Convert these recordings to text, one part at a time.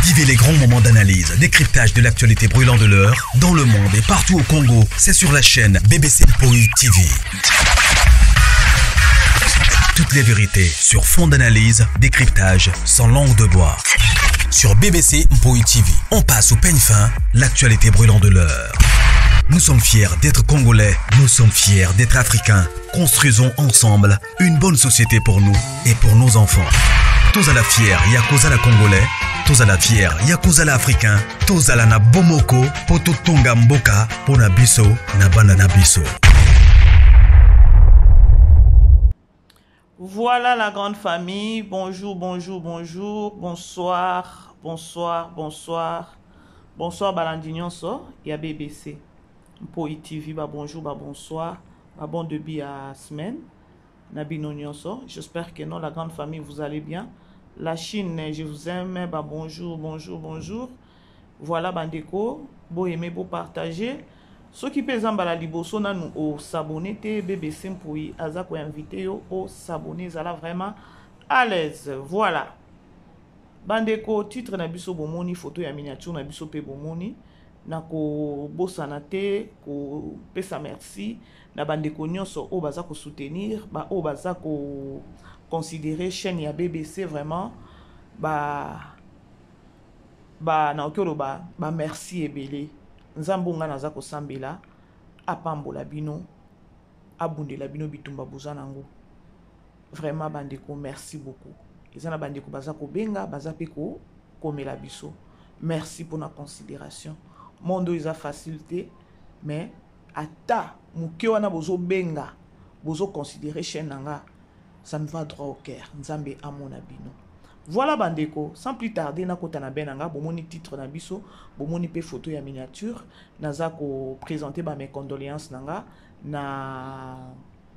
Vivez les grands moments d'analyse, décryptage de l'actualité brûlante de l'heure, dans le monde et partout au Congo. C'est sur la chaîne BBC Mpoï TV. Toutes les vérités sur fond d'analyse, décryptage, sans langue de bois. Sur BBC Mpoï TV, on passe au peigne fin, l'actualité brûlante de l'heure. Nous sommes fiers d'être Congolais, nous sommes fiers d'être Africains. Construisons ensemble une bonne société pour nous et pour nos enfants. Tous à la fière, Yakozala Congolais. Tous à la fière, Yakozala Africain. Tous à la na Bomoko, Poto Tonga Mboka, Pona Biso, Nabana Nabiso. Voilà la grande famille. Bonjour, bonjour, bonjour. Bonsoir, bonsoir, bonsoir. Bonsoir Balandignon so, ya BBC. Mpoï TV, bah bonjour, bah bonsoir. Bah bon début à semaine. Nabino Nyonso. J'espère que non, la grande famille, vous allez bien. La Chine, je vous aime. Bah bonjour, bonjour, bonjour. Voilà, bandeko. Beau aimer, beau partager. Ceux qui pèsent en bas la liboso, nous au s'abonner, BBC Mpoï, Azako invité au s'abonner, ça vraiment à l'aise. Voilà. Bandeko, titre Nabiso Bomoni, photo ya miniature Nabiso Pe Bomoni. Nako bosanate, ko pesa merci. Na bandeko nyonso o bazako soutenir, ba o bazako considérer chaîne ya BBC vraiment. Ba na okolo ba merci ebele. Nzambunga nazako sambela apambola bino abundela bino bitumba buzanango. Vraiment bandeko merci beaucoup. Ezana bandeko bazako benga bazapeko komela biso. Merci pour la considération. Mondo isa facilité mais ata muke wana bozo benga bozo considérer chaîne nanga ça me va droit au cœur. Nzambe amona bino. Voilà bandeko, sans plus tarder na kota na benanga bomoni titre na biso, bomoni pe photo ya miniature, naza ko présenter ba mes condoléances nanga na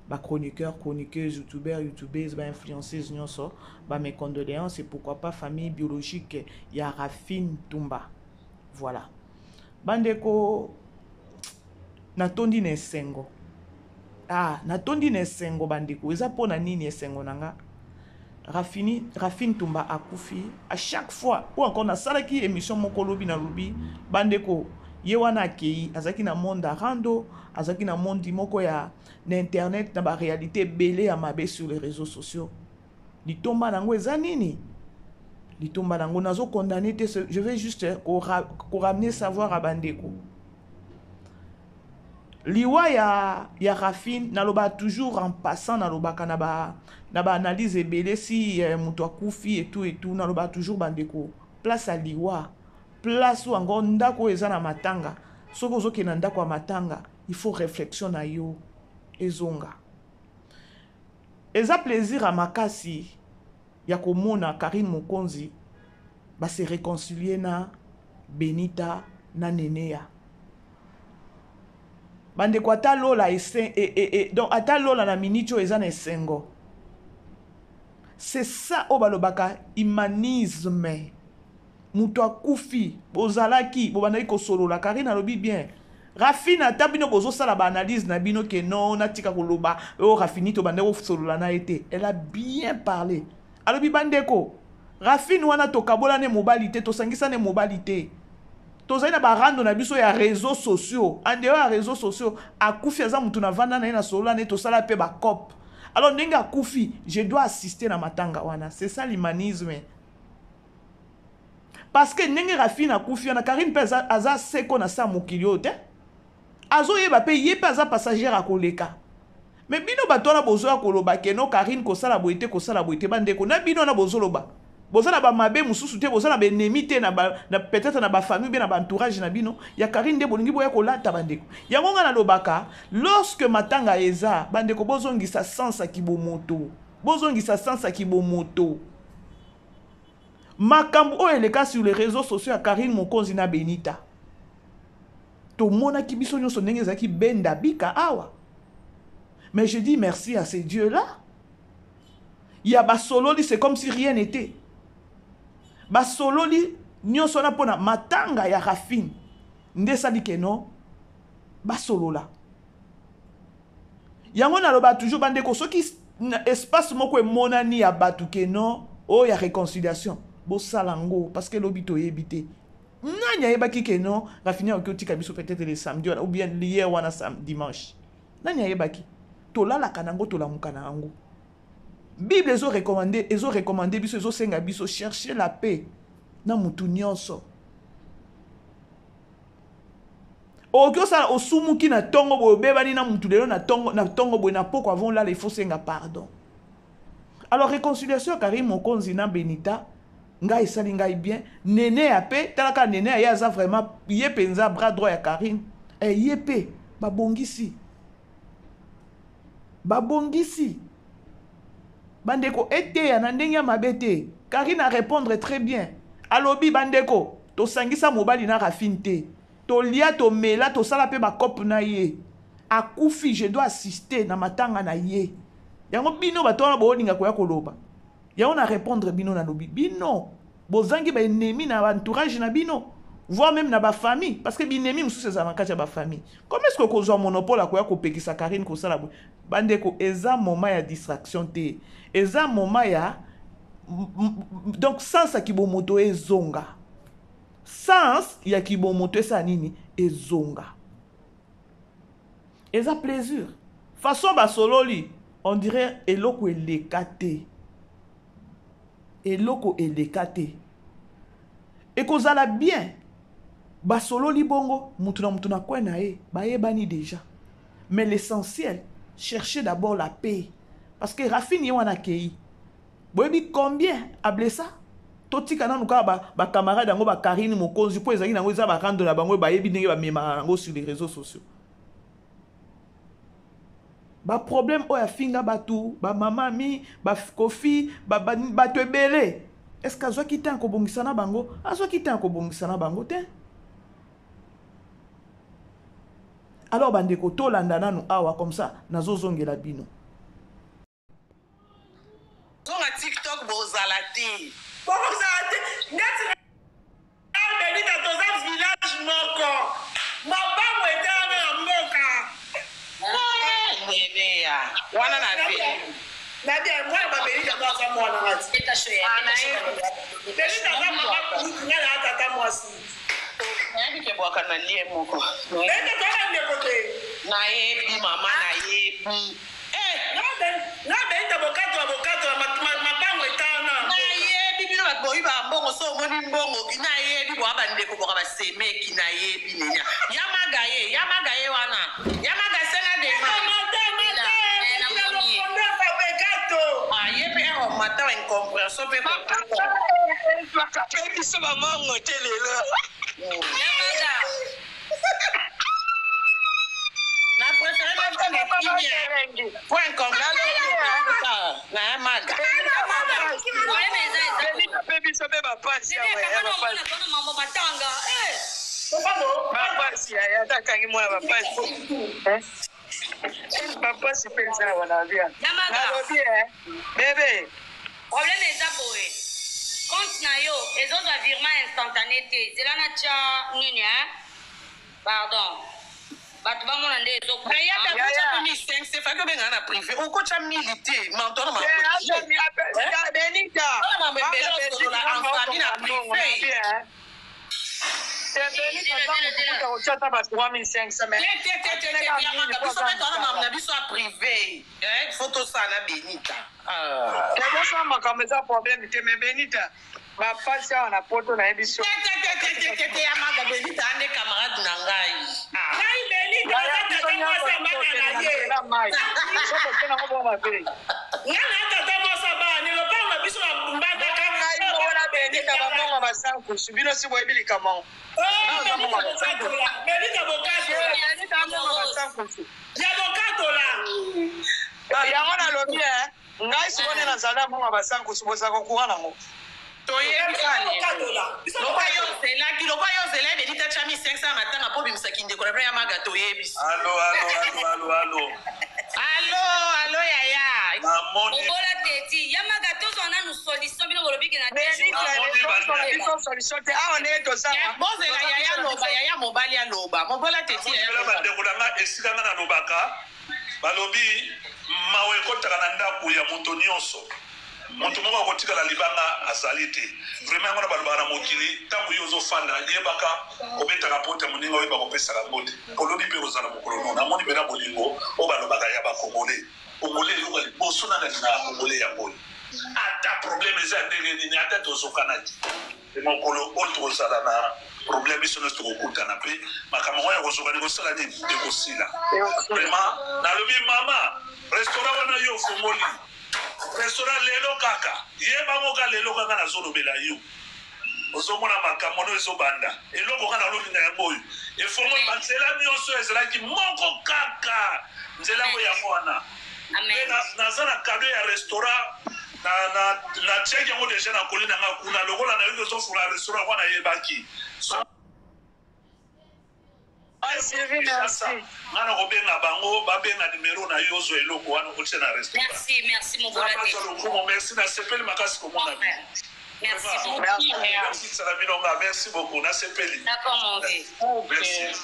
ba chroniqueur, chroniqueuse, youtubeuses, ba influenceuses nyonso, ba mes condoléances et pourquoi pas famille biologique ya Rafine Tumba. Voilà. Bandeko natondi na esengo. Natondi na esengo bandeko, eza pona nini esengo nanga? Rafine Tumba akufi à chaque fois ou encore na salaki émission mokolobi na lobi bandeko yewana kei azaki na monde rando azaki na monde moko ya na internet na ba réalité belé ya mabe sur les réseaux sociaux litomba nango eza nini litomba nango nazo condamner te je vais juste ramener savoir à bandeko liwa ya Rafine naloba toujours en passant naloba kanaba na ba analyse ebele si muto akufi et tout naloba toujours bandeko place à liwa place où encore ndako eza na matanga soko zoke na ndako ya matanga il faut réflexion na yo ezonga eza plaisir à makasi ya komona Karine Mokonzi ba se réconcilier na Benita na Nenea bandeko ata lola donc ata lola na minicho eza na esengo. C'est ça au balobaka humanisme. Muto akufi bozalaki bobandaki ko solo la Karine alobi bien. Rafine atabino bozo sala ba analyse na bino ke non natika koloba o Rafine to bandeko solo la na été. Elle a bien parlé. Alobi bandeko Rafine wana to kabola ne mobilité to sangisa ne mobilité. Tozali na barando na biso ya réseaux sociaux. En dehors ya réseaux sociaux, akufi aza mutu na vanda na ina solo na to sala pe ba cop. Alors nenga akufi, je dois assister na matanga wana. C'est ça l'humanisme. Parce que nenga Rafine akufi na Karine pe aza seko na sa mokilio te. Azo yeba pe yepe aza passagère akoleka. Mais bino bato na bozo akoloba ke no Karine ko sala boite bandeko na bino na bozo loba. Bozala ba mabe mususu te bozala ba ennemi te na peut-être na ba famille bien na ba entourage na bino ya Karine de bolingi boya kolata bandeko yango nga na lobaka lorsque matanga eza bandeko bozongisa sansa kibomoto makambo o eleka sur les réseaux sociaux ya Karine Mokonzi na Benita to mona ki biso nyonso ndenge ezaki benda bika awa mais je dis merci à ces dieux là ya ba sololi c'est comme si rien n'était. Basololi nyonso na pona matanga ya Rafine ndesali keno basolola yango na loba toujours bandeko soki espace moko emonani ya batu keno o ya réconciliation Bosalango, parce que l'obito est habité. Nanya yebaki ke non, Rafinha okotika biso peut-être le samedi ou bien hier ou dimanche. Nanya yebaki. Tola la kanango tola mukanango. Bible ezo recommandé biso ezo senga biso chercher la paix na mutu nyonso. Okyo sala osumuki na tongo boyo bebani na mutu lelo na tongo boyo na poko avant là il faut senga pardon. Alors réconciliation Karim Mokonzi na Benita ngai sali ngai bien nene ape talaka nene ya za vraiment ye penza bras droit ya Karim yepe babongisi bandeko ete ya na ndenge ya mabete Karim a répondre très bien alobi bandeko to sangisa mobali na rafinte to lia to mela to sala pe ba cop na ye akufi je dois assister na matanga na ye yango bino batona bo ninga ko ya koloba yango na répondre bino na lobi bino bozangi ba ennemi na entourage na bino voire même na ba famille parce que binemi musu ces avantages ya ba famille comment est-ce que ko monopole ko ya ko pekisa Karine ko sala bandeko eza moment ya distraction te eza moment ya donc sans kibomoto ezonga sans ya kibomoto esa nini ezonga eza plaisir façon ba sololi on dirait eloko elekate et kozala bien basololi bongo mutuna kwena bayebani déjà mais l'essentiel chercher d'abord la paix parce que Rafini wana kei boyebi combien ablessa totika nanu ka ba camarade yango ba Karine Mokonzi po ezaki nango eza ba rando na bango bayebi ndenge ba mema nango sur les réseaux sociaux ba problème oya finga batu ba mamami ba kofi ba tebele est-ce que azwa kitan ko bongisa na bango azwa kitan ko bongisa na bango te alors bandeko to landa nanu awa comme ça nazo zongela bino zonga TikTok bozalati neti Benita toza village moko mabango etana ya mboka ya wana na pe na bien moi ba Benita toza mwana ngati Benita za mama ngala atata mwasi nani ke bwaka na lie moko Benita toza ndekote na yebi mama na yebi na Benita bokato mabango etana na yebi bino baboyi ba mbongo so moni mbongo na yebi bo abandeko bo ba semeki na yebi nenya yamagaye wana yamaga senga de mata wa incompréhension pe ko biso ba mongo telelo yamaga na préféré ba ko pour incompréhension na yamaga pe biso be ba pasi ya mambo matanga ba pasi ya takangi mwa ba pasi papa si pensa na wanavia bébé problème eza boye compte na yo ezozwa virement instantané te zela na tia nini pardon bato bamona nde ezokfake obengana na privé okocha milité mantona biso a privé photo sana Benita eza makambo eza problème te mais Benita bapasi awa na poto na ye biso yamaga Benita ande camarade na ngai Benita atata mwasa bana na ye ngana atata mwasa bana lopanga biso na mbandaka Benita bamongo basankusu bino si boyebi likamao yango nalobi ngai sikone nazala mongo basankusu bozaka kokuwa nango lokwa yo zela Benita chami 500 matanga po bimisaki ndeko na ya maga toyebisi allo yaya obola teti yamaga tozwa nanu solution bino bolobiki na solution te awa nde tozala bozela yaya mobali aloba mobola teti bandeko nanga esika nga nalobaka balobi mawe ekotaka na ndako ya moto nyonso moto moko akotikala libanga azali te vraiment yango na balobaka na mokili ntango yo ozofanda yebaka kobetaka pota moninga oyeba kopesaka mbote olobi mpe kozala mokolo no namoni mpe na bolingo oyo balobaka ya bakongole kongole eloka liboso nanga na kongole ya boye ata problème eza ndenge nini ata tozokana te mokolo oyo tokozala na problème biso nyonso tokokutana mpe makambo oyo ya kozokani kosala nini ekosila vraiment nalobi mama restaurant wana yo ofongoli restaurant lelo kaka yeba moka lelo kaka nazolobela yo ozomona makambo no ezobanda eloko kaka nalobi na yango oyo efongoli banzela nyonso ezalaki moko kaka nzela yango yango wana naza na kado ya restaurant na tiaki yango deja na koli nanga kuna lokola na yo ezofunga restaurant wana yebaki ngana kobenga bango babenga numero na yo ozwa eloko wana otie na restaurant. Merci mon bon. Merci na sepeli makasi komona bino. Merci Salaminonga, merci beaucoup na sepeli. D'accord mon vieux. Merci.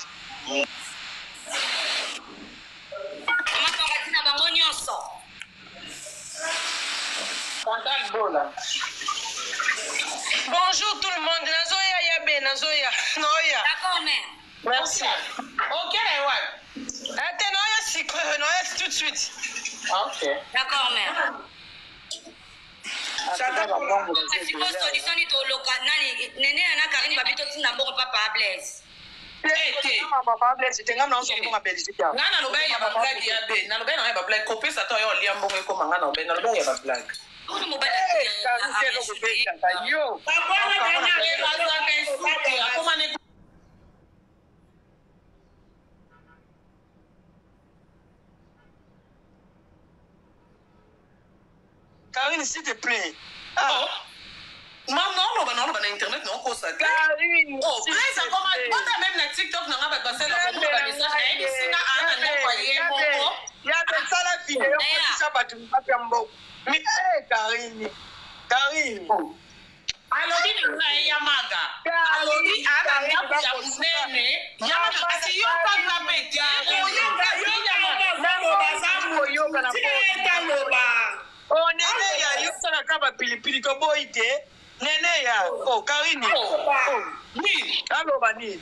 Comment tu vas bango nyonso? Bonjour tout le monde. Nazoya yabe, nazoya. Noya. D'accord mère. Merci. Ok, ouais. Attends, Noya, c'est tout de suite. Ok. D'accord mère. Solution ni to local nani nene na Karine babito tina mbongo papa Blaise. Papa Blaise tenga na nso mbongo Belgique. Ngana no ba ya ba blague ya be. Na no ba na ba blague kopesa to yo lia mbongo ko manga no be na no ba ya ba blague. Ono mo ba yo. Papa na na ba za ka isuki akoma ne. Karine, s'il te plaît. Maman, on va na internet, non, quoi ça? Karine. Oh, Blaise, comment même na TikTok, n'a pas passé le message. Elle ici na ana n'envoyer mon. Il y a des salles vidéo qui ça pas tout pas cambo. Mais Karine. Karine. Alobi ni Yamaga. Alobi ana ya munene. Yamaga kasi yo pa na beti. Yo kana oh nene ya yo sana kaba pilipili ko boite nene ya oh Karine oh ni aloba ni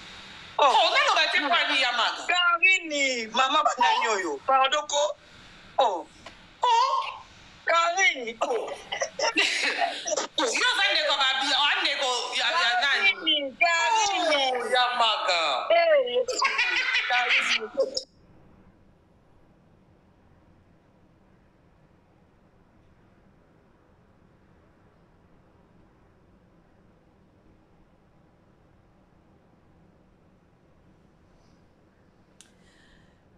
oh naloba te kwa ni Yamaga Karine mama banani oyo pardon ko oh Karine oh yo vende ko babi ande ko ya nani Karine Yamaga Karine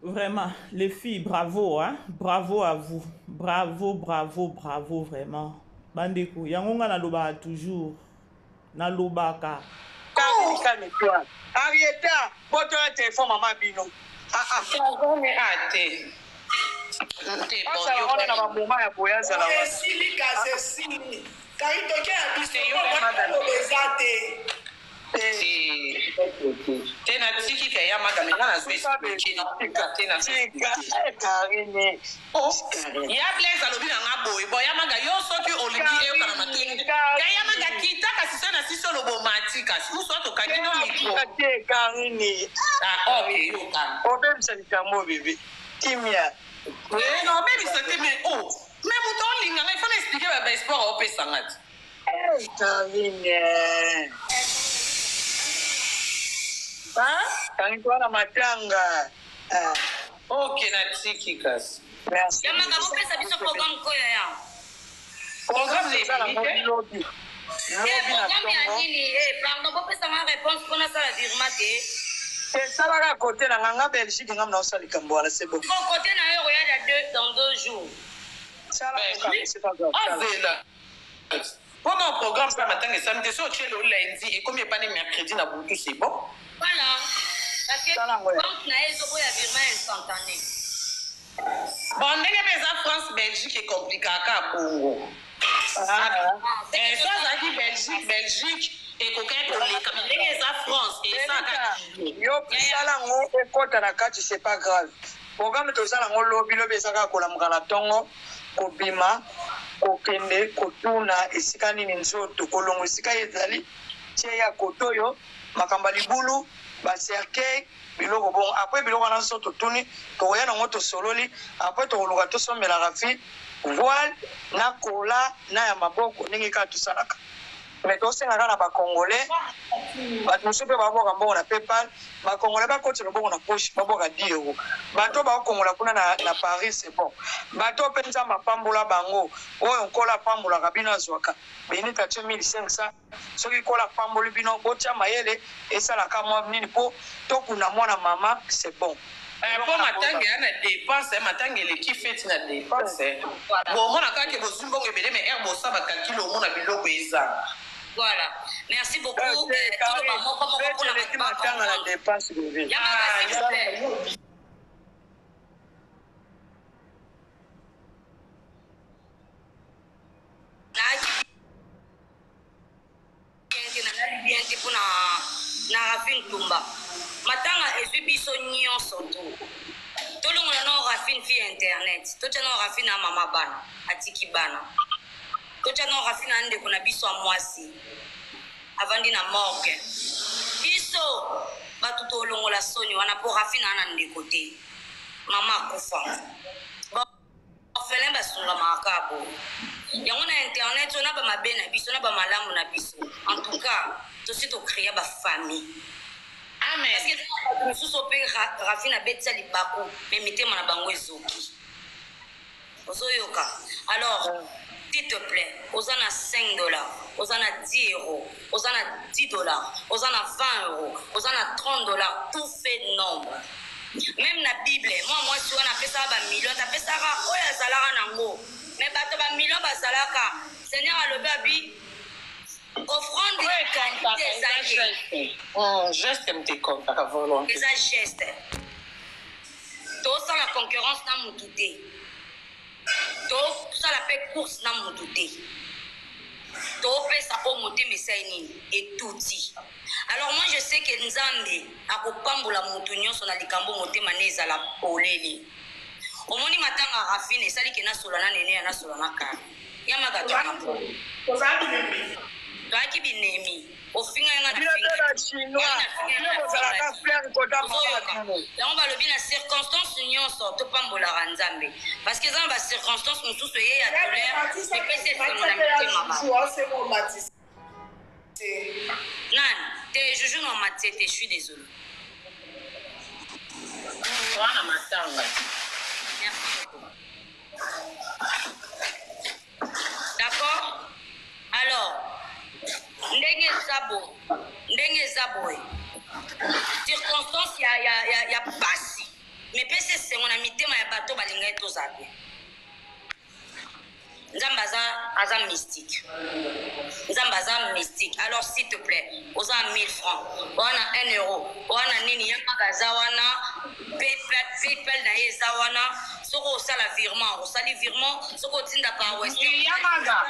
Vraiment, les filles, bravo, hein? Bravo à vous. Bravo, bravo, bravo, vraiment. Bandeko, yangonga na loba toujours. Na loba ka. Calme-toi. Arieta, boto un téléphone maman bino. on est hâté. T'es bon, ça on a na moment ya boya za la. Silika c'est sini. Kaitoke abise yo na bezate. Tena tiki ka Yamaga mena na Swiss chino tena Karine ya Blaise alobi na ngabo bo Yamaga yo soki olingi e kana matini ka Yamaga kita kasi sana siso lobo matika uso to kadino miko Karine okay yo kan o même ça kamo bébé kimia non mais c'était mais oh mais muto linga il faut expliquer ba sport au pesangati Karine Karine toi na matanga okay na tiki kasi merci Yamaga vous pesa biso programme ko ya programme les lobby programme ya nini pardon vous pesa ma réponse pour na sala virement c'est ça la côté na nganga Belgique ngam na osali kambo wala c'est bon côté na yo ya dans 2 jours ça la c'est pas grave azela pendant le programme ce matin et samedi sur le lundi et comme il pas mercredi na butu c'est bon. Voilà. Parce que quand na ezo ya virement instantané. Bon, ndenge beza France Belgique est compliqué ka Bongo. Et ça dit Belgique et coquin pour les caméras à France et ça yo sala ngo e kota na kati c'est pas grave. Programme to sala ngo lobby lobby saka kola mukala tongo kobima kokende kotuna esika nini nzoto kolongo esika ezali tie ya kotoyo makamba libulu bacercueil biloko bon après biloko wana so totuni tokoya nango tosololi après tokoluka tosombelaka fi voile na kola na ya maboko ndenge kaka tosalaka mais tosengaka na bakongolais bato mosusu mpe baboka mbongo na paypal bakongolais bakotela mbongo na poche baboka 10 euro bato bakokongola kuna na paris c'est bon bato mpe nzambe apambola bango oyo nkola apambolaka bino azwaka benita tie 1500 soki kola apamboli bino botia mayele esalaka mwa nini mpo tokuna mwana mama c'est bon. Pour matanga na dépense matanga eleki fete na dépense bon mona kaka ke bozumba ko ebele mais herbe osaba ka kilo mona biloko eza. Voilà, merci beaucoup. Matanga la dépense de vie. Na Rafine Tumba matanga ezwi biso nyonso tu tolongola no Rafine fi internet totia no Rafine na mama bana atiki bana totia no Rafine na ndeko na biso amwasi avandi na morgue biso batu tolongola soni wana po Rafine na ndeko te mama akufa orphelin basunga makabo yango na internet on a ba mabe na biso na ba malamu na biso en tout cas to si to créer ba famille. Amen. Parce que nous sommes Rafine a bêté libako mais mettez mon bango ezoki. Ozoyoka. Alors s'il te plaît, osana $5, osana 10 euros, osana $10, osana 20 euros, osana $30, tout fait nombre. Même la Bible, moi si on a fait ça ba million, ta fait ça oya zalara nango. Mais bato ba million ba zalaka. Seigneur a le babi offrande de qualité. Geste m'te compte à volonté. Les gestes. Tout ça la concurrence n'a moutouté. Tout ça la paix course n'a moutouté. Tout fait ça au moté mais ça et tout dit. Alors moi je sais que Nzambe a kopambola moutounion son alikambo moté maneza la poleli. Au moni matanga Rafine sali ke na solana nene na solana ka. Ya magato kampo. Baki binemi ofinga nga na finga chinois ozalaka fleur kota mama yango balobi na circonstance nyonso topambola Nzambe parce que dans ba circonstance mosusu ye ya douleur c'est que c'est son mama nan te juju no matete je suis désolé wana matanga d'accord alors ndenge zabo circonstance ya pasi mais pese sengo na mitema ya bato balinga eto zabe Nzamba aza mystique. Nzamba aza mystique. Alors s'il te plaît, oza 1000 francs, wana 1 euro, wana nini yakaza wana PayPal na yeza wana soko osala virement, osali virement soko tinda pa Western. Yamaga.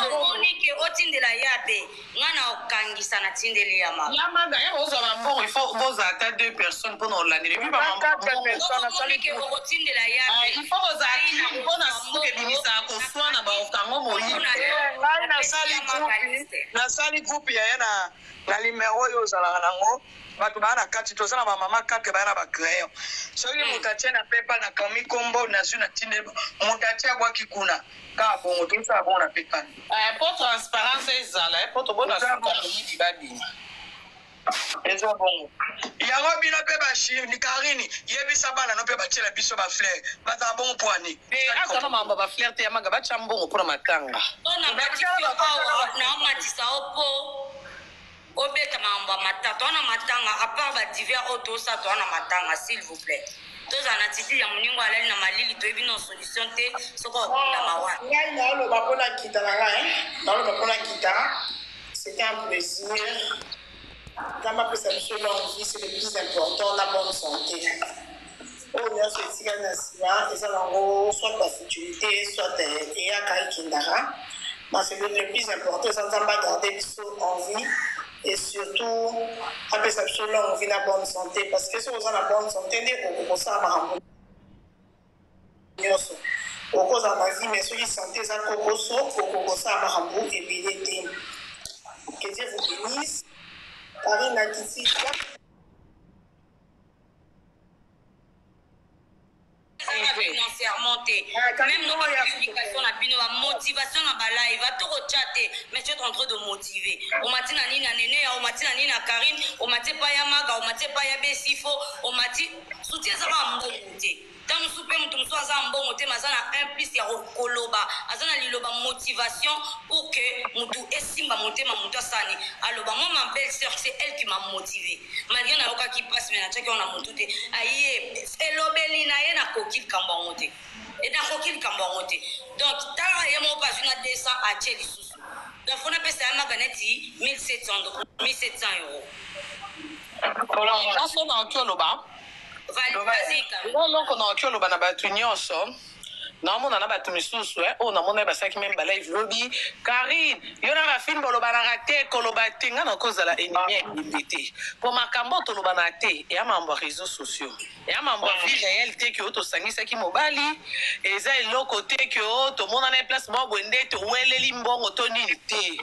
Monique otindela yabe, ngana okangisa na tindeli yama. Yamaga, oza mambo, il faut oza ata 2 personnes pour l'année. Puis ba 4 personnes osali ke otindela yabe. Il faut oza ati mpona suke bimisa koswana ba okango moyi. Nasali groupe ya na numéro oyo ozalaka nango bato bana kati tozana ba mama kake bana ba crayon soki mutatie na pepa na kami kombo na zuna tinde mutatie bwaki kuna ka bongo tout ça bon na pepa pour transparence ezala pour to bona suka babi ezo bongo yango bino pe ba ni karini yebisa bana no pe ba tiela biso ba fleur baza bongo poani aka mama ba fleur te yamaga ba chambongo pour matanga ona ba na matisa opo obeta mamba matata ona matanga à part ba divers auto ça to ona matanga s'il vous plaît tozana titi ya muningo alali na malili to ebino solution te soko na mawa ngai na lo ba pona kita na ngai na lo ba pona kita c'était un plaisir dans ma perception l'envie c'est le plus important la bonne santé oh bien c'est tika na sima et ça lango soit la futurité soit et à kai kindara mais c'est le plus important ça on va garder en vie et surtout la perception l'envie la bonne santé parce que si on a la bonne santé on peut ça ma au cause en Asie, mais ceux qui sentent ça, Kokoso, Kokosa, Marambo, et Bélété. Que Dieu vous bénisse. Karine Akiti. Financièrement, même nos publications, la motivation dans la live, va tout chatter, mais tu es en train de motiver. On m'a dit Nina Nene, on m'a dit Nina Karine, on m'a dit Payamaga, on m'a dit Payabe Sifo, on m'a dit soutien ça va m'embonner. Dans le souper, nous sommes en bon côté, mais ça a un plus, il y a Koloba, azana liloba motivation pour que nous estime monter ma monta sani. Alors, moi, ma belle-sœur, c'est elle qui m'a motivé. Malgré la roca qui passe, mais la tchèque, on a monté. Aïe, et l'obélina, et la coquille cambaroté. Et la coquille cambaroté. Donc, t'as rien, moi, pas une 200 à Tchèque sous. Donc, on appelle ça un maganetti, 1700 euros. Voilà, on s'en va en Koloba. Non, on a tué le banabatu nyonso. Non, on a battu mes sous, on a mon ébasaki même balai lobby. Karine, il y a un film pour le banarate, kolobate, on a cause à la ennemi. Pour ma cambote, le banate, et à mon réseaux sociaux. Et à mon vie réalité que auto sangi saki mobali, et ça est l'autre côté que auto, mon année place, moi, Wende, to Welle Limbon, autonité.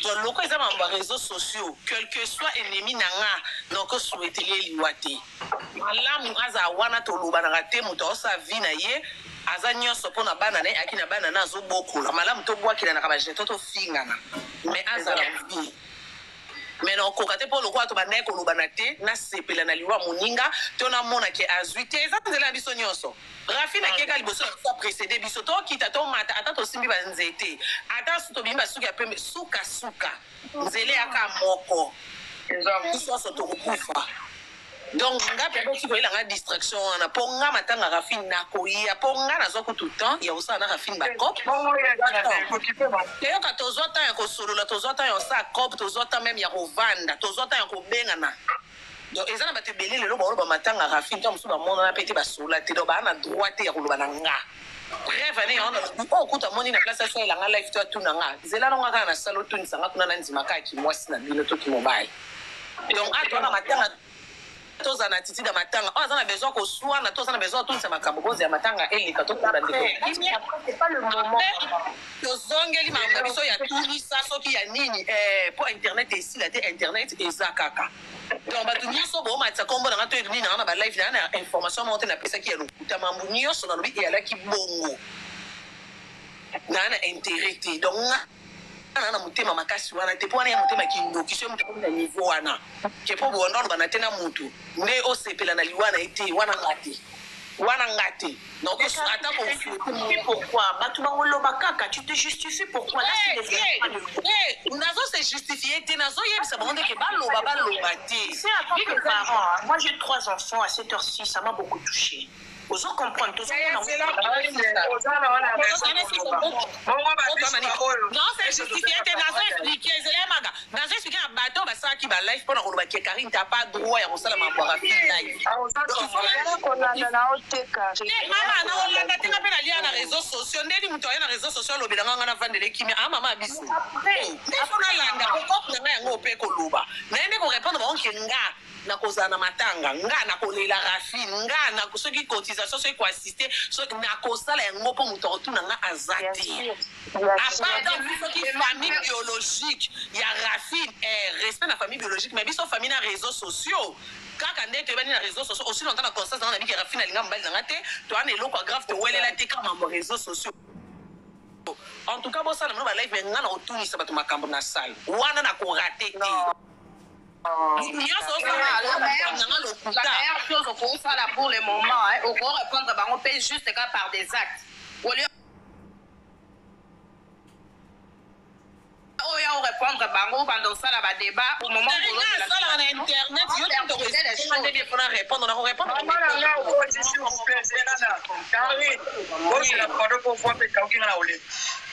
Donc, le cas à mon réseaux sociaux, quel que soit ennemi nanga, donc souhaiter les liwati. Là, mon aza wana to le banarate, mon sa vie naie. Azanyo sopona banane akina banana zo boko la malamu to bwa kila na kabaje toto fingana mais azala vie mais non kokate pour le quoi to banane ko lubanate na sepela na liwa moninga to na mona ke azuite ezanzela biso nyonso rafina ke ka liboso to précédé biso to kita to mata ata to simbi banzete ata to bimba suka pembe suka nzele aka moko ezo so to kufa. Donc, nga pebo qui voyait la distraction, on a pour nga matanga rafine na koya, pour nga na zoko tout le temps, il y a aussi un rafine bakop. Et yo ka tozota ya ko solo la tozota ya sa cop, tozota même ya rovanda, tozota ya ko bengana. Donc, ezana ba te belé le lobo ba matanga rafine, comme so ba mona na pété ba sola, te do ba na droite ya ko loba na nga. Bref, année on a beaucoup de monde na place ça la nga life to tout na nga. Zela no nga na salo tout ni sanga kuna na nzimaka ki mwasi na bino to ki mobile. Donc, atona matanga tous en attitude de matanga. On a besoin qu'on soit, on a besoin de tout ça makambo ya matanga et les kato pour la c'est pas le moment. Tous ongeli mama biso ya tout ça so ki ya nini pour internet ici la internet et ça kaka. Donc ba tout nyonso bo matsa kombo na to nini na ba live na information monter na pesa ki ya lokuta mambu nyonso na lobi ya la ki bongo. Na intérêt donc na mutema makasi wana te pona ya mutema kindo kisho mutema na niveau wana ke po bondo bana tena mutu ne o sepela na liwana ite wana ngati donc attends pourquoi batu bangolo bakaka tu te justifies pourquoi là c'est nazo se justifier te nazo yebisa bonde ke baloba te c'est en tant que parent. Moi j'ai 3 enfants à cette heure-ci, ça m'a beaucoup touché. Vous comprenez tout ça. Non, c'est justifié. Dans expliquer un bateau, ça qui va live pendant que Karine n'a pas droit à recevoir ma boire à live. Na réseaux sociaux, ndeli mtu na réseaux sociaux lo bilanga na vandele kimi a mama biso. Afuna landa ko ko na yango pe ko luba. Na ende ko répondre ba onke nga na kozana matanga nga na kolela rafine nga na soki cotisation soki ko assister soki na kosala yango po mutu otuna nga azati. Après donc soki famille biologique ya rafine respect la famille biologique mais biso famille na réseaux sociaux. Kaka ndete bani na réseaux sociaux aussi longtemps na conscience na biki rafine alinga mbali na ngate to ana eloko grave to welela te kama mo réseaux sociaux. En tout cas bon ça na ba live nga na otunisa bato makambo na salle wana na ko rater te. La meilleure chose qu'on fait là pour le moment, on peut répondre, on paye juste par des actes. Au lieu on répondre pendant ça là débat au moment où on a internet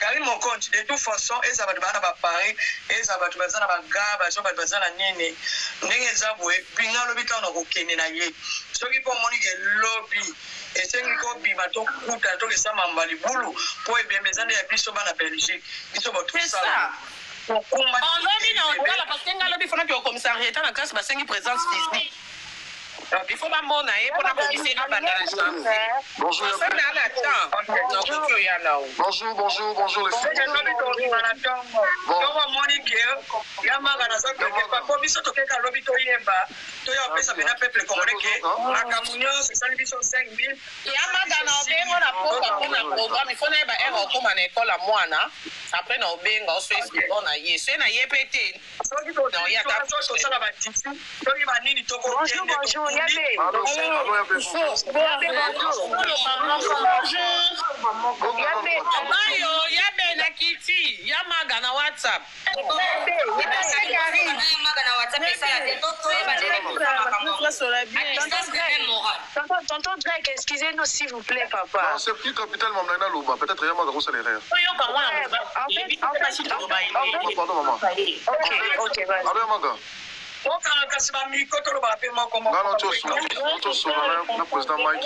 Karine mon compte de toute façon et ça va demander à Paris et ça va te besoin à gaba ça va te besoin à nini ndenge zabwe pinga lobby quand on okene na ye so ki pour monique lobby et c'est une copie ma to kuta to ke sama mbali bulu pour ebembezana ya biso bana Belgique biso ba tout ça on lobby na on la parce que nga lobby fona que au commissariat na classe ba sengi présence physique Il faut pas mon aïe pour la police à Bandage. Bonjour. Bonjour les filles. Tonton Drake, excusez-nous s'il vous plaît, papa. Non, c'est petit capital, maman, Loba. Peut-être rien, ma grosse salaire. Pardon, maman. Ok, vas-y. Allez, maman. Non, tu es sur le président Mike.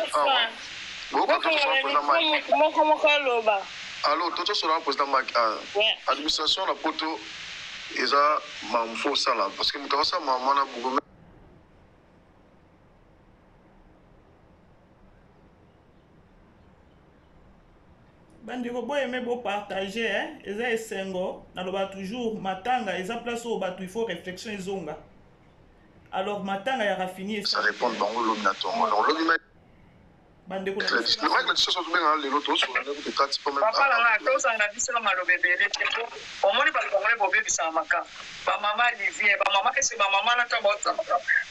Alors, tu es sur le président Mike. Administration, la poto, ils ont fait ça là. Parce que nous avons maman beaucoup. bandeko boyeme bopartage eza esengo naloba toujours matanga eza place oyo bato il faut réflexion ezonga alors matanga ya rafini ça répond bango lobi na tongo alors lobi bandeko le mec la discussion to benga lelo to so na ko tati po même papa la to sanga bisela malobe bele tempo omoni ba ko ngole bobe bisa maka ba mama Olivier ba mama kese ba mama na ta bota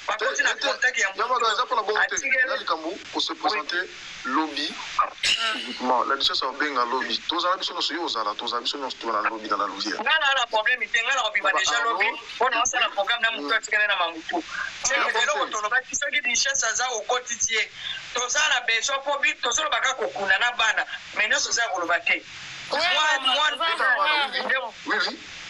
ba ko tina contact ya mama za pour la bonté là likambo pour se présenter lobby bon la discussion benga lobby to za biso no so yo za la to za biso no to na lobby dans la louvière ngala na problème itenga na obi ba déjà lobby on ça la programme na mutu atikana na mamutu c'est que lelo to lo ba kisoki di chance za au quotidien to za na besoin pour bit to so ba ka kokuna na bana mais non so za ko lo ba te moi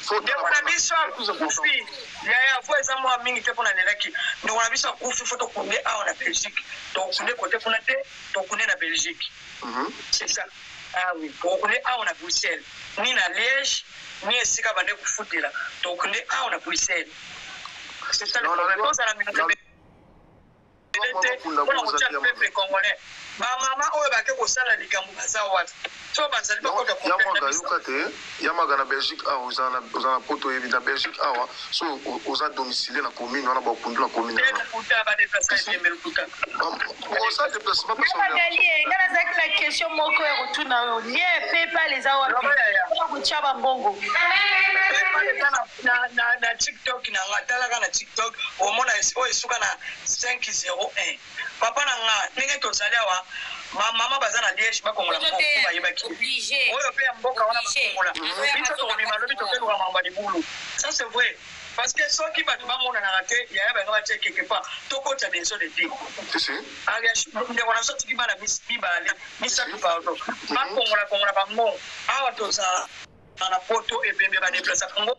ndekona biso akufi yaya fo eza mwa mingi te mpona lelaki ndekona biso akufi fo tokunde awa na belgique tokunde kote kuna te tokunde na belgique c'est ça ah oui tokunde awa na bruxelles ni na liège ni esika bande kufutela tokunde awa na bruxelles c'est ça le problème ozala minute mpona kotia peuple congolais bamama oyo bake kosala likambo baza wapi so bazali bakota yamaka yoka te yamaka na belgique awa oza na poto yebi na belgique awa so oza domicile na commune wana bakundu na commune kuta badeplasa ebembe lukuta oza déplacement nga nazalaki na question moko ya kotuna oyo lien paypal eza wapi kotia bambongo na tiktok na nga talaka na tiktok omona oyo esuka na 501 papa na nga ndenge tozali awa mama baza na liège bakongola moko bayebaki oyo pe ya mboka wana bakongola biso tokobima lobi tokeluka mamba libulu ça c'est vrai parce que soki bato bamonanaka te yaya bango batia quelque part tokota beso de te ndeko na so tiki bana mibale misatu pardon bakongola bango awa toza na poto ebembe badeplasa kongo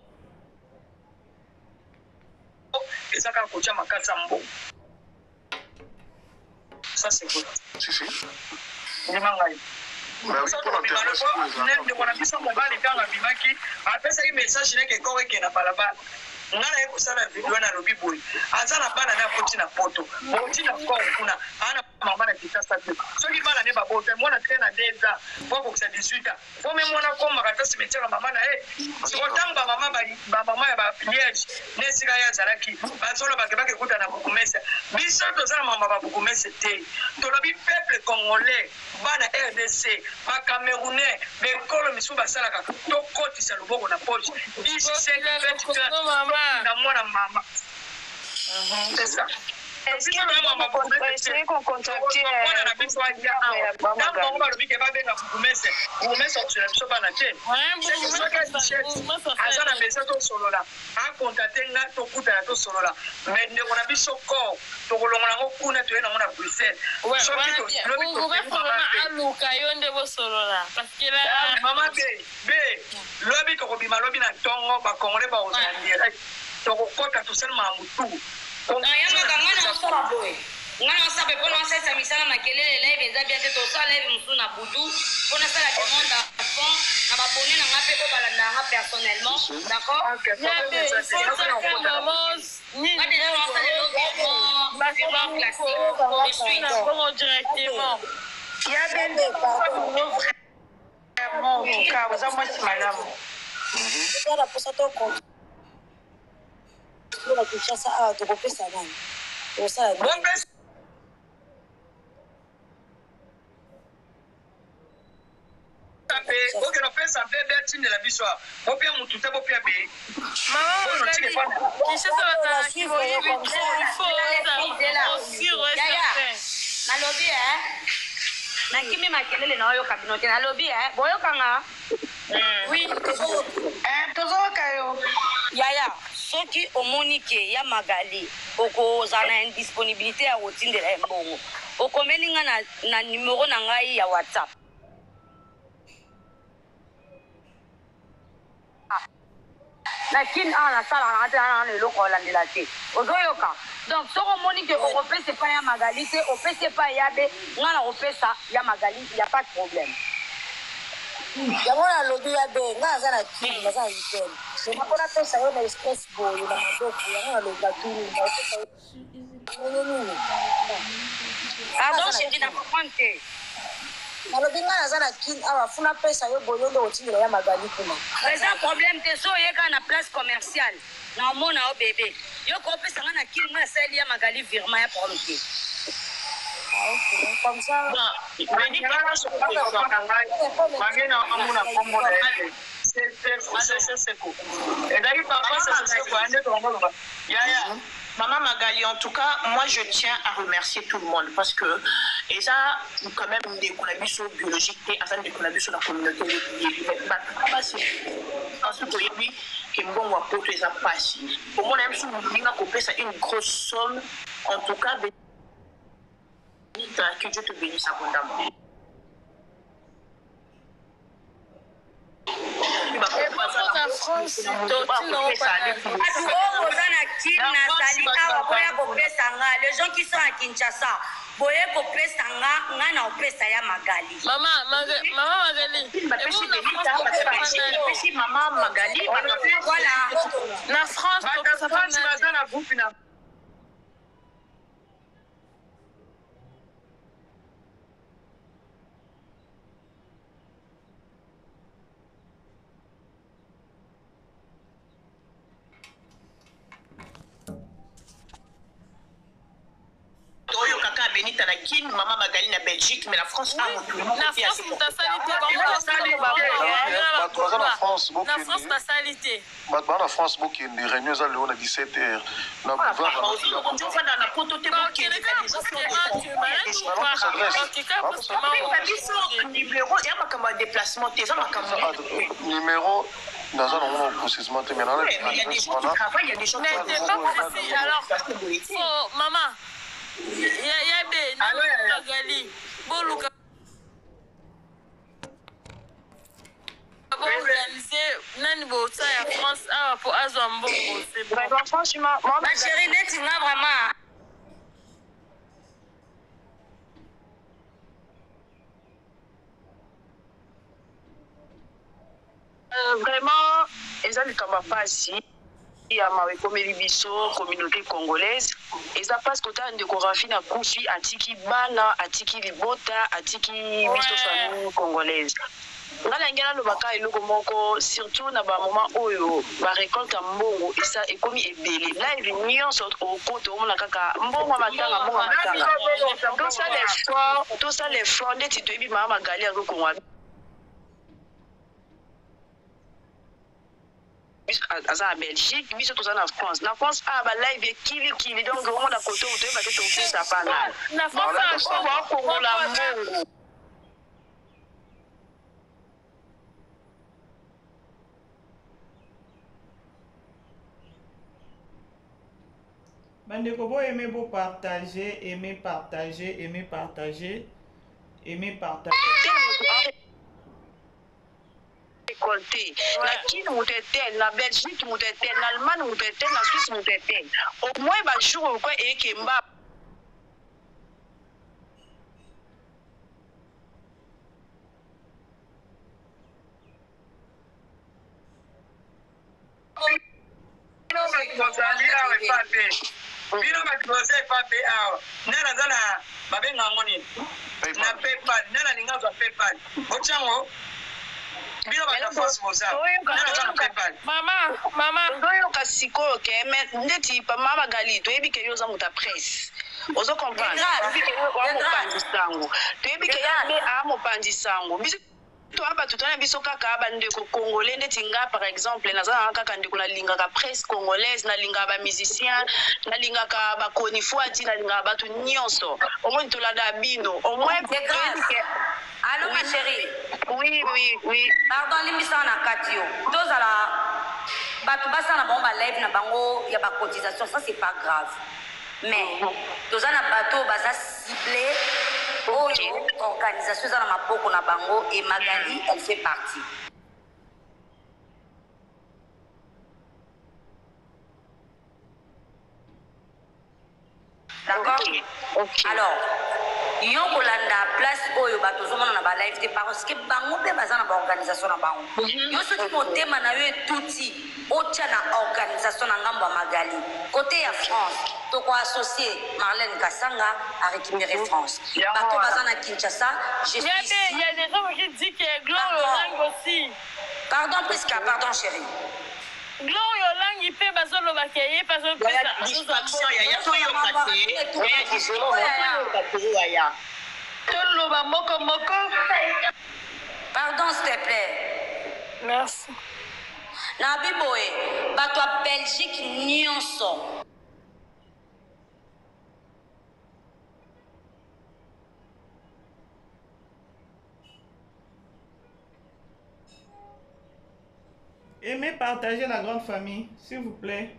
eza kaka kotia makasi ya mbongo ça c'est vrai ndemangai ndeko na biso mobali ntango abimaki apesaki message neke ekoko ekenda balabala nga na ye kosala video na lobi boye aza na bana ne akoti na poto boti na kor kuna ana mama na kitasa te soki bana ne babota mwana te na 2 ans po kokisa 18 ans po me mwana komaka ta cimetière mama na ye sikotango bamama ya bapliège ne esika ye azalaki bazolo bakebake kuta na bukumese biso toza na mama babukumese te tolobi peuple congolais bana RDC bacamerounais bekolo misu basalaka tokotisa loboko na poche 17 na mwana mama c'est ça est-ce qu'on contacte na biso aja awa ntango balobi ke babenga bukumese bukumese okusela biso bana te aza na besoin tosolola akontate nga tokutana tosolola mais ndeko na biso kor tokolongola yango kuna toye nango na bruxelles mama be lobi tokobima lobi na ntongo bakongole bakozala direct tokokota tosalema ya motu ngana osape mpona osalisa misala makelele live eza bien te tosala live mosusu na butu mpona asala demande à fond na babone na nga mpe oyo balandaka nga personnellement d'accord sport classique. Je suis bon directement. Il y a des vraiment, en tout cas, vous avez moi, c'est madame. Voilà, pour ça, ton compte. La Kinshasa, ah, tu peux ça, non? Pour ça, oke nopesa mpe be atindela biso a bopia mutu te bopia be nalobi nakimi makelele na oyoka bino te nalobi boyokanga tozoyoka yo yaya soki omoni ke ya magali okozala na indisponibilité ya kotindela ye mbongo okomeli nga na numero na ngai ya WhatsApp lakini nasala na te na eloko olandela te ozoyoka donc soko omoni ke okopesa epai ya magali te opesa epai ya be nga na kopesa ya magali ya pas de problème yango nalobi ya be nga aza na kini naza na litene soma mpona pesa yo na espèce boye na maboko yango naloba turu naopesa yo nini pardon chéri na comprendre te nalobi nga naza na kini awa funa pesa yo boye nde otindela ya magali kuna eza problème te so oyeka na place commerciale na omona yo bebe yo kopesa nga na kini nga nasali ya magali virement ya problème te comme ça Maman Magali, en tout cas, moi je tiens à remercier tout le monde parce que, et ça, quand même, des collaborations biologiques et afin de collaborations dans la communauté, ensuite, oui, que bon, on peut les passer. Pour moi, même si on a une grosse somme, en tout cas, que Dieu te bénisse abondamment. Les gens qui sont à Kinshasa, boye kopesa nga na opesa ya magali. Maman Magali. Voilà. Na France, Benita na Kin, Maman Magali na Belgique, mais la France a la France ta salité la France ta salité la France beaucoup des réunions à Léon à 17h na numéro dans un processus mais il y a des gens qui travaillent, il y a des gens qui travaillent. Alors, maman, il y a des Magali, Boluka. France pour Azambo. Franchement, ma chérie, tu m'as vraiment. Vraiment, ils ont le campage. Il y a ma communauté congolaise. Et ça passe que tu as un décoration à Koufi, à Tiki Bana, à Tiki Libota, à Tiki famille congolaise. Ngalangela lobaka eloko moko surtout na ba moment oyo ba récolte mbongo et ça ekomi ebele là il vient sur au compte on a kaka mbongo matanga tout ça l'effort ndeti to ebi mama Magali ya Kongo à Belgique, mais surtout en France. La France a ba live kili donc on a côté où tu vas te trouver ça pas mal. La France a la Bandeko bo aimer beau partager, aimer partager, aimer partager, aimer partager. Récolté. La Chine moutetel, la Belgique moutetel, l'Allemagne moutetel, la Suisse moutetel. Au moins ba jour quoi et kemba. bino bato baza epa mpe awa nde naza na babenga yango nini na paypal nde nalingi azwa paypal otyango bino bato force boza nde naza na paypal mama oyoka sikoyo ke ndeti mama Magali toyebi ke yo oza moto ya presse ozo comprendre toyebi ke yo amopanzi sango toyebi ke yabe amopanzi sango toa bato twana biso kaka bandeko congolais ndeti nga par exemple nazalaka kaka ndeko nalingaka presse congolaise nalingaka bamusicien nalingaka bakonifuati nalingaka bato nyonso omoi tolanda bino omoi Allô ma chérie. Oui. Pardon, limbisa na kati yo. Tozala bato basala bango ba live na bango ya ba cotisation, ça c'est pas grave. Mais tozana bato baza ciblé oyo organisation za na maboko na bango et Magali elle fait partie. D'accord? Alors, yo kolanda place oyo bato zomona na ba live te parce que bango pe baza na ba organisation na bango. Yo soki motema na yo etuti otia na organisation na ngambo ya Magali. Côté ya France, toko associé Marlène Kassanga à récupérer France. Bato baza na Kinshasa, je suis ici. Il y a des gens qui disent que Gloire Yolang aussi. Pardon Prisca, pardon chérie. Gloire Yolang il peut bazo lo bakeye parce que pardon s'il te plaît. Merci. Na biboe, bato ya Belgique nyonso. Aimez partager la grande famille, s'il vous plaît.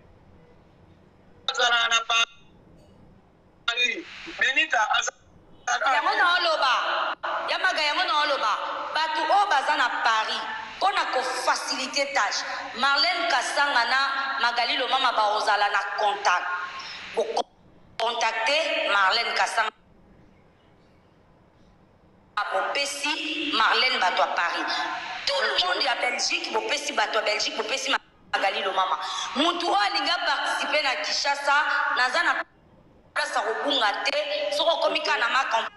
Yango na oloba. Yamaga yango na oloba. Bato o baza na Paris. Pona ko faciliter tâche. Marlène Kassanga na Magali Lomama ba ozala na contact. Bo contacter Marlène Kassanga. Bopesi Marlène bato à Paris. Tout le monde est à Belgique, bopesi bato à Belgique, bopesi Magali Lomama. Mutu o alinga participer na Kinshasa, naza na place à Robunga te, soko komika na ma campagne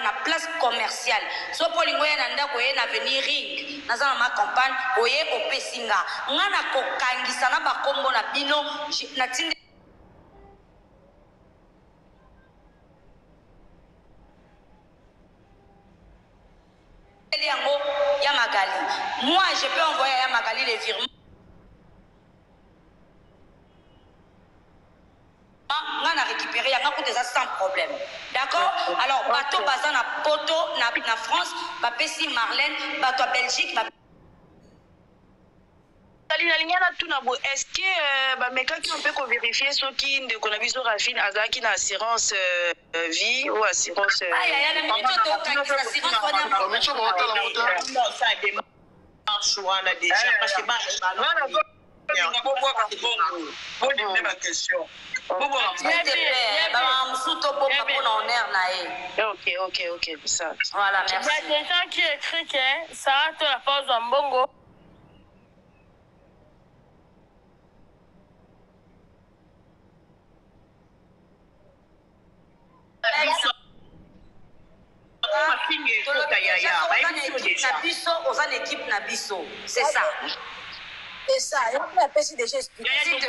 na place commerciale. So polingo ya nanda ko ye na venir ring, naza na ma campagne oye opesinga. Ngana ko kangisa na ba kombo na bino na tinde ya Magali. Moi, je peux envoyer à Magali les virements. On a récupéré, il y a déjà sans problème. D'accord? Alors, bateau basé na Poto, na France, Bapesi Marlène, bateau Belgique, est-ce que mais quand on peut vérifier ce qui ne connaît pas Rafine Azaki na assurance vie ou assurance ok ça. Voilà, merci. Il y a des gens qui écrivent que ça te la pose en bongo. C'est ça. C'est ça. Il y a des déjà expliqué. Il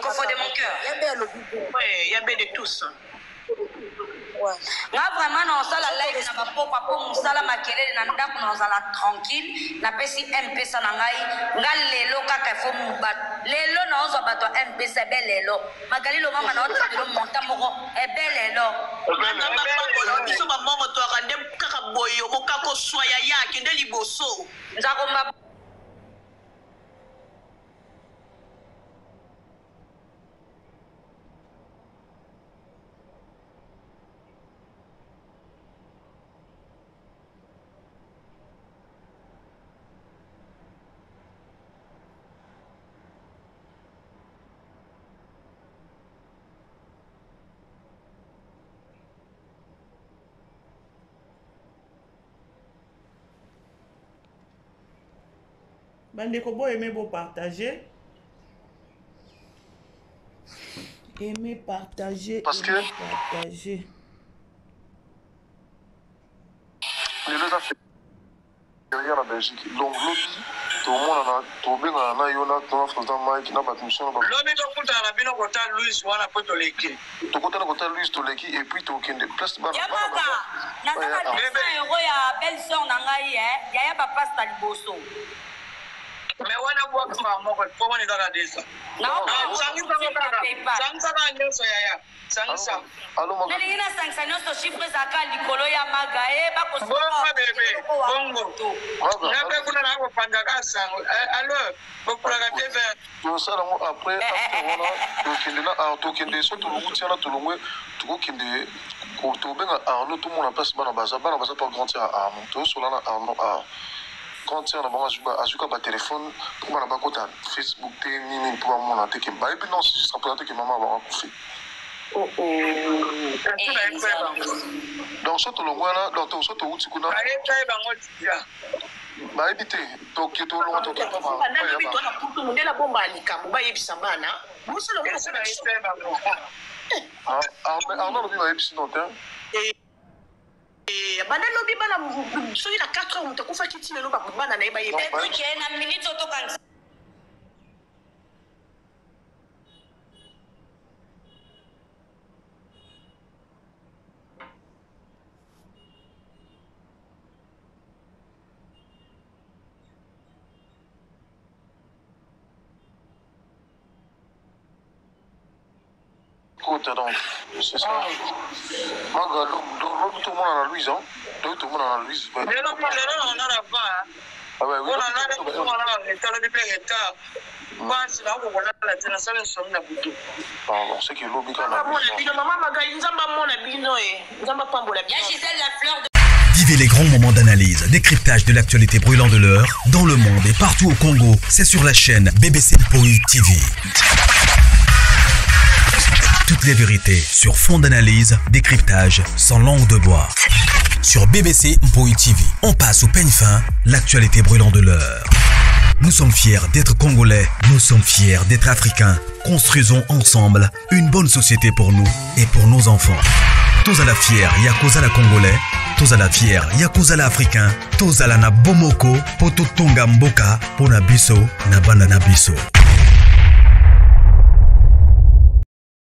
faut de mon cœur. Il y a de tous. Nga vraiment na osala live na bapokwa po mosala makelele na ndako na ozala tranquille na pesi mpesa na ngai nga lelo kaka ifo mubato lelo na ozwa bato mpesa ebe lelo Magali Lomama na otandelo monta moko ebe lelo biso bamongo toaka nde kaka boyo mokako swaya yake nde liboso nzakomba Bandeko bo aimer bo partager. Aimer partager. Parce que partager. Les deux affaires derrière la Belgique. Donc lobby, tout le monde a tout bien na yona dans France dans Mike na batmission ba. Lobby to kuta na bino kota Louis wana poto leki. To kota na kota Louis to leki et puis to kende place ba. Ya baka. Na kama 200 € ya belle sœur na ngai ya ba pasta liboso. Mais wana bwa kwa moko kwa moni kaka desa. Na ba sangisa kaka. Sangisa ka nyoso ya. Sangisa. Allô maga. Neli ina sangisa nyoso chiffre za ka likolo ya maga ba ko bongo bebe. Bongo. Ngabe kuna na ko panda ka sango. Alors, bokula ka TV. To sala mo après wana to kende na to kende so to lukutia na to longwe to kende ko to benga Arnaud tout monde en place bana baza pas grandir à Arnaud. To so là Arnaud à quand on a bon ajuka ba téléphone pour na ba kota Facebook te nini pour mon ante ke ba et puis non si je serais présenté que maman va couper. Donc surtout le voilà donc to surtout où tu connais ba ebité to ke to lo to ke ba na bito na putu mundela bomba likambo ba yebisa bana musolo mo Arnaud lo ba ebisi non banda lobi bana soki na 4 heures mutakufa kiti lelo bakubana na yeba yeba na minute otokanisa donc c'est ça. Maga tout le monde a la Louise, hein? Tout le monde a la Louise. On a la va. Ah ouais, oui. On a pardon, c'est que l'objet quand même. Vivez les grands moments d'analyse, décryptage de l'actualité brûlante de l'heure, dans le monde et partout au Congo. C'est sur la chaîne BBC Mpoï TV. Toutes les vérités sur fond d'analyse, décryptage sans langue de bois. Sur BBC Mpoï TV, on passe au peigne fin, l'actualité brûlante de l'heure. Nous sommes fiers d'être Congolais, nous sommes fiers d'être Africains. Construisons ensemble une bonne société pour nous et pour nos enfants. Tous à la fière, Yakoza la Congolais, tous à la fière, Yakoza la Africain, tous à la na Bomoko, Poto Tonga Mboka, Pona Biso, na Banda na Biso.